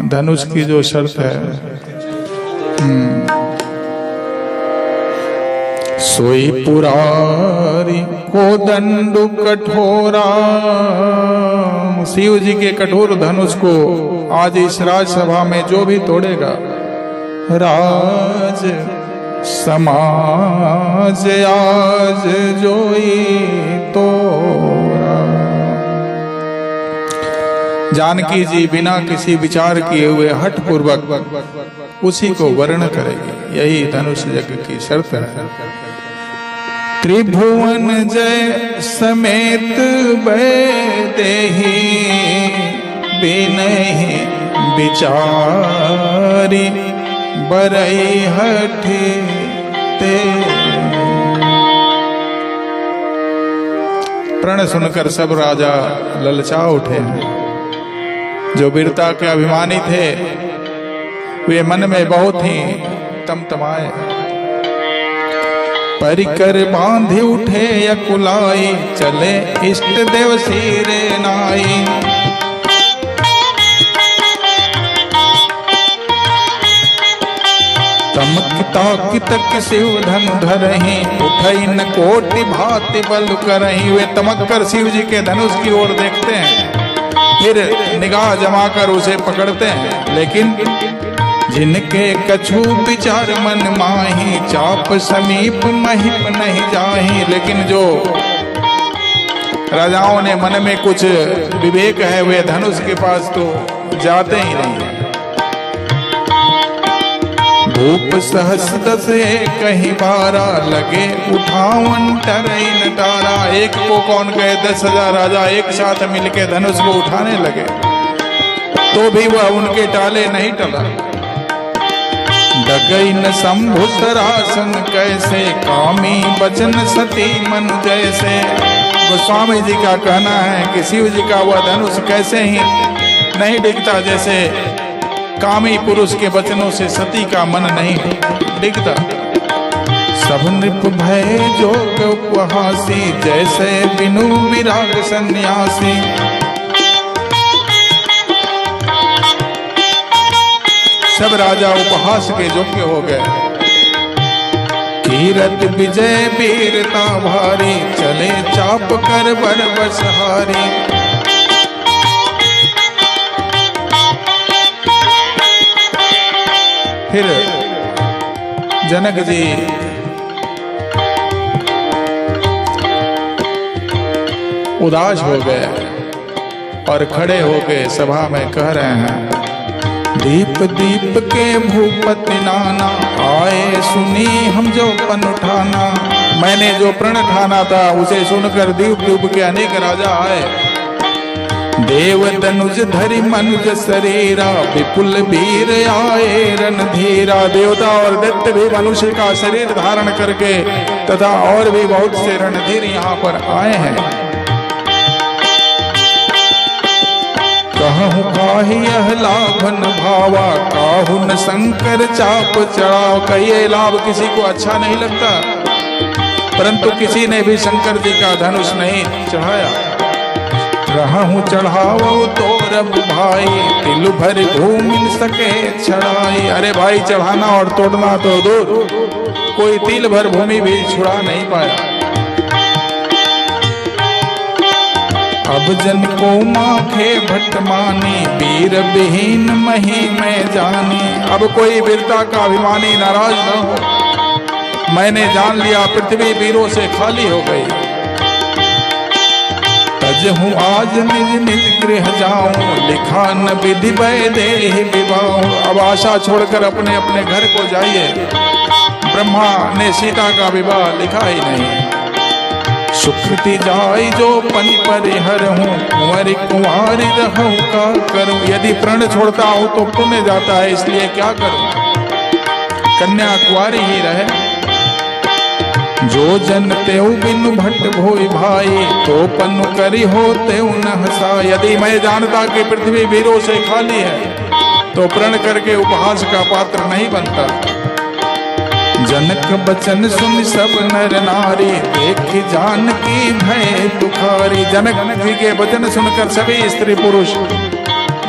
धनुष की जो शर्त है, सोई पुरारी को दंडु कठोरा। शिव जी के कठोर धनुष को आज इस राजसभा में जो भी तोड़ेगा, राज समाज आज जोई तोड़ा। जानकी जी बिना किसी विचार किए हुए हठ पूर्वक उसी को वर्ण करेगी। यही धनुष यज्ञ की शर्त है। त्रिभुवन जय समेत बैदेही बिनहि विचारी बरई हठ ते। प्रण सुनकर सब राजा ललचा उठे। जो वीरता के अभिमानी थे वे मन में बहुत ही तमतमाए। परिकर बांधे उठे यकुलाई, चले इष्ट देव सिरे नाई। तमकता कितक शिव धनु धरहि, उठई न कोटि भांति बल करहि। वे तमक कर शिव जी के धनुष की ओर देखते हैं, फिर निगाह जमाकर उसे पकड़ते हैं। लेकिन जिनके कछु विचार मन माही, चाप समीप महिप नहीं जाही। लेकिन जो राजाओं ने मन में कुछ विवेक है, वे धनुष के पास तो जाते ही नहीं है। भूप सहस दस कहीं बारा, लगे उठावन टरई नटारा। एक को कौन कहे, 10,000 राजा एक साथ मिलके धनुष को उठाने लगे, तो भी वह उनके टाले नहीं टला। डगई न शंभु सरासन कैसे, कामी बचन सती मन जैसे। गोस्वामी जी का कहना है कि शिव जी का वह धनुष कैसे ही नहीं डिगता, जैसे कामी पुरुष के वचनों से सती का मन नहीं डिगता। सब नृप भय जोग उपहासी, जैसे बिनु विराग सन्यासी। सब राजा उपहास के योग्य हो गए। कीरत विजय वीरता भारी, चले चाप कर बर बसहारी। फिर जनक जी उदास हो गए और खड़े होकर सभा में कह रहे हैं, दीप दीप के भूपति नाना, आए सुनी हम जो पन उठाना। मैंने जो प्रण ठाना था उसे सुनकर दीप दीप के अनेक राजा आए। देव धनुज धरि मनुज शरीरा, विपुल वीर आए रणधीरा। देवता और दैत्य भी मनुष्य का शरीर धारण करके तथा और भी बहुत से रणधीर यहाँ पर आए हैं। कहूँ काहि यह लाभ न भावा, काहू न शंकर चाप चढ़ाओ। कहिए लाभ किसी को अच्छा नहीं लगता, परंतु किसी ने भी शंकर जी का धनुष नहीं चढ़ाया। रहूं चढ़ाओ तो रब भाई, तिल भर भूमि सके छड़ाई। अरे भाई, चढ़ाना और तोड़ना तो दूर, कोई तिल भर भूमि भी छुड़ा नहीं पाया। अब जन को माखे भट्ट मानी, वीर विहीन मही में जानी। अब कोई वीरता का अभिमानी नाराज न हो। मैंने जान लिया पृथ्वी वीरों से खाली हो गई। तज हूँ आज निज निज गृह जाऊं, लिखा न विधि वैदेह विवाह। अब आशा छोड़कर अपने अपने घर को जाइए। ब्रह्मा ने सीता का विवाह लिखा ही नहीं। सुकृति जाय जो पन परिहर हूँ, कुंवरी कुंवारी रहूं का करूं। यदि प्रण छोड़ता हूँ तो पुण्य जाता है, इसलिए क्या करूं, कन्या कुंवारी ही रहे। जो जन तेऊ बिनु भट्ट भोई भाई, तो पनु करी हो तेऊ न हसा। यदि मैं जानता कि पृथ्वी वीरों से खाली है तो प्रण करके उपहास का पात्र नहीं बनता। जनक बचन सुन सब नर नारी, देख जानकी भय दुखारी। जनक जी के वचन सुनकर सभी स्त्री पुरुष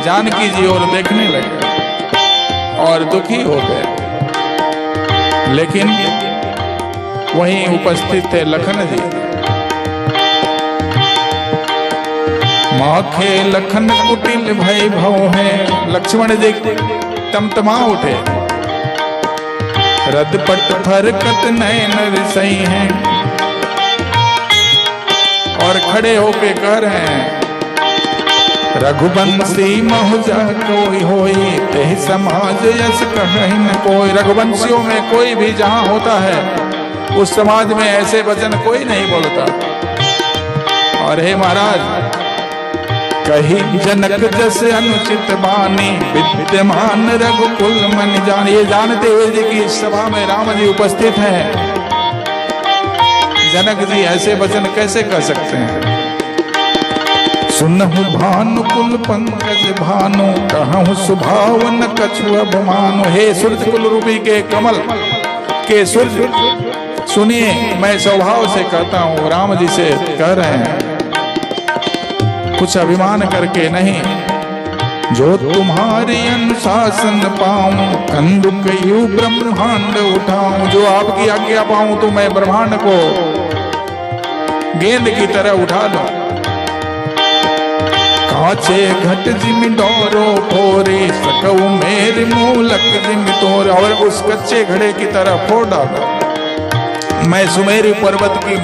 जानकी जी और देखने लगे और दुखी हो गए। लेकिन वहीं उपस्थित थे लखन जी। माखे लखन कुटिल भय भव है। लक्ष्मण जी तमतमा उठे, रदपट फरकत नयन रिसई हैं, और खड़े होके कह रहे हैं, रघुवंशी महुजा कोई होई तेहि समाज यस कहहि न कोई। रघुवंशियों में कोई भी जहां होता है उस समाज में ऐसे वचन कोई नहीं बोलता। और हे महाराज, कही जनक जस अनुचित बानी विद्यमान रघुकुल मन जान। ये जानते हुए जी कि इस सभा में राम जी उपस्थित हैं, जनक जी ऐसे वचन कैसे कह सकते हैं। सुनहु भानुकुल पंकज भानु, कहूँ सुभावन कछु अभिमानु। हे सूर्य कुल रूपी के कमल के सूर्य, सुनिए मैं स्वभाव से कहता हूँ, राम जी से कह रहे हैं, कुछ अभिमान करके नहीं। जो तुम्हारे अनुशासन पाऊं, कंदुक यू ब्रह्मांड उठाऊं। जो आपकी आज्ञा पाऊं तो मैं ब्रह्मांड को गेंद की तरह उठा लूं। कांचे घट जिमि डोरो फोरे, सकऊ मेरे मूलक जिमि तोरे। और उस कच्चे घड़े की तरह फोड़ डाला, मैं सुमेरु पर्वत की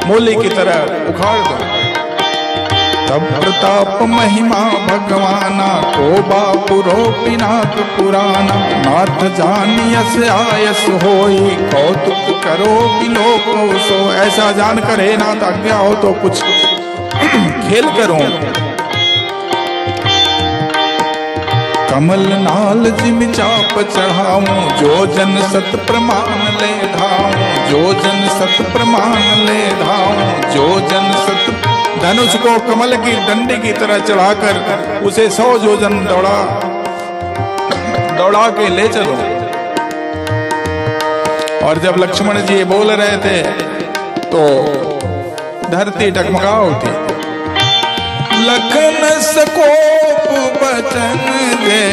मूली की तरह उखाड़ दूं। तब प्रताप महिमा भगवाना, को बापुरो पिनाक पुराना। नाथ जानियस आयस होई, कौतुक करो बिलोको सो। ऐसा जानकर हे नाथ आज्ञा हो तो कुछ खेल करूं। कमल नाल जिम चाप चढ़ाऊं, जो जन सत प्रमाण ले धाऊं। जो जन सत प्रमाण ले धाऊं, जो जन सत। धनुष को कमल की डंडी की तरह चढ़ाकर उसे 100 योजन दौड़ा के ले चलो। और जब लक्ष्मण जी बोल रहे थे तो धरती टकमगा उठी। लखन सकोप बचन दे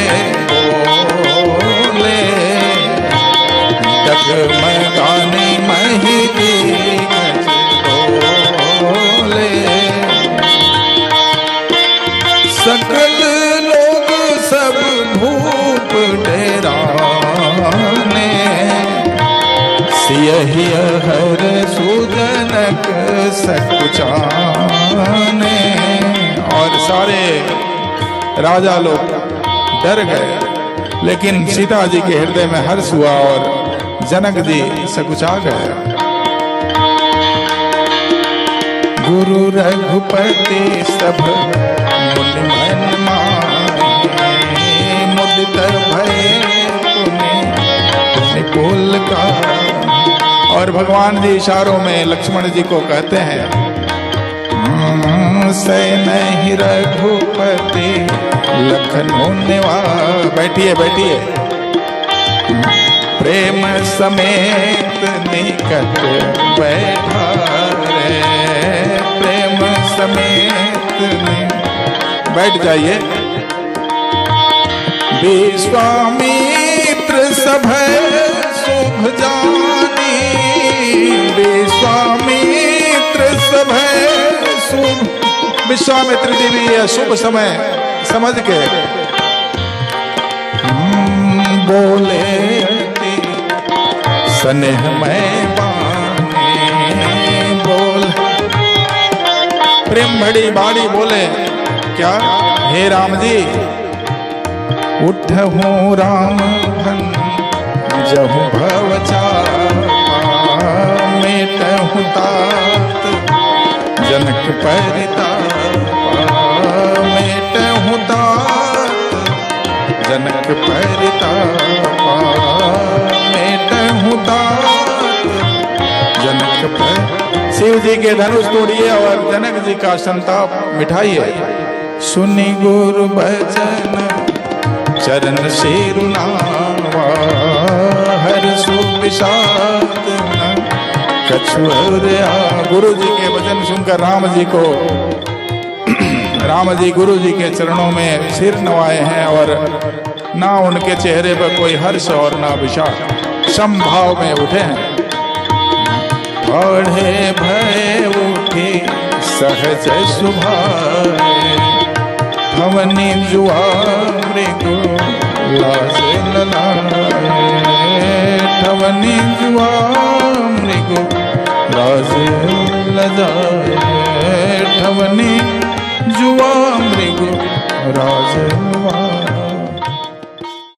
बोले, डगमगाने मही दीखच बोले। सकल लोग सब भूप डेराने, सियहि हर सुजनक सकुचाने। और सारे राजा लोग डर गए, लेकिन सीता जी के हृदय में हर्ष हुआ और जनक जी सकुचा गए। गुरु रघुपति सब मुनि मन माहे, मुदित भय पुनि पुल का। और भगवान जी इशारों में लक्ष्मण जी को कहते हैं, सैन रघुपति लखन निवास। बैठिए बैठिए। प्रेम समेत निकट बैठा रे, प्रेम समेत बैठ जाइए। विश्वामित्र सभै शुभ जानी, विश्वामित्र सभै शुभ। विश्वामित्र जी भी यह शुभ समय समझ के बोले, स्नेह में बोल। प्रेम भड़ी बाड़ी बोले क्या, हे राम जी उठहूँ राम धन जहु भव चापा, मेटहूँ तात जनक परितापा, मेटहूँ तात जनक परितापा, मेटहूँ तात जनक पर। शिव जी के धनुष तोड़िए और जनक जी का संताप मिटाइए। सुनि गुरु बचन चरण सिरुनावा, हर सुविषाद कछु और। गुरु जी के वचन सुनकर राम जी को राम जी गुरु जी के चरणों में सिर नवाए हैं और ना उनके चेहरे पर कोई हर्ष और ना विषाद, समभाव में उठे हैं। पढ़े भय उठे सहज सुभाए, भवनी जुआ मृगु लाज ललाए, ठवनी जुआ मृगु लाज लजाए, ठवनी जुआ मृगु राज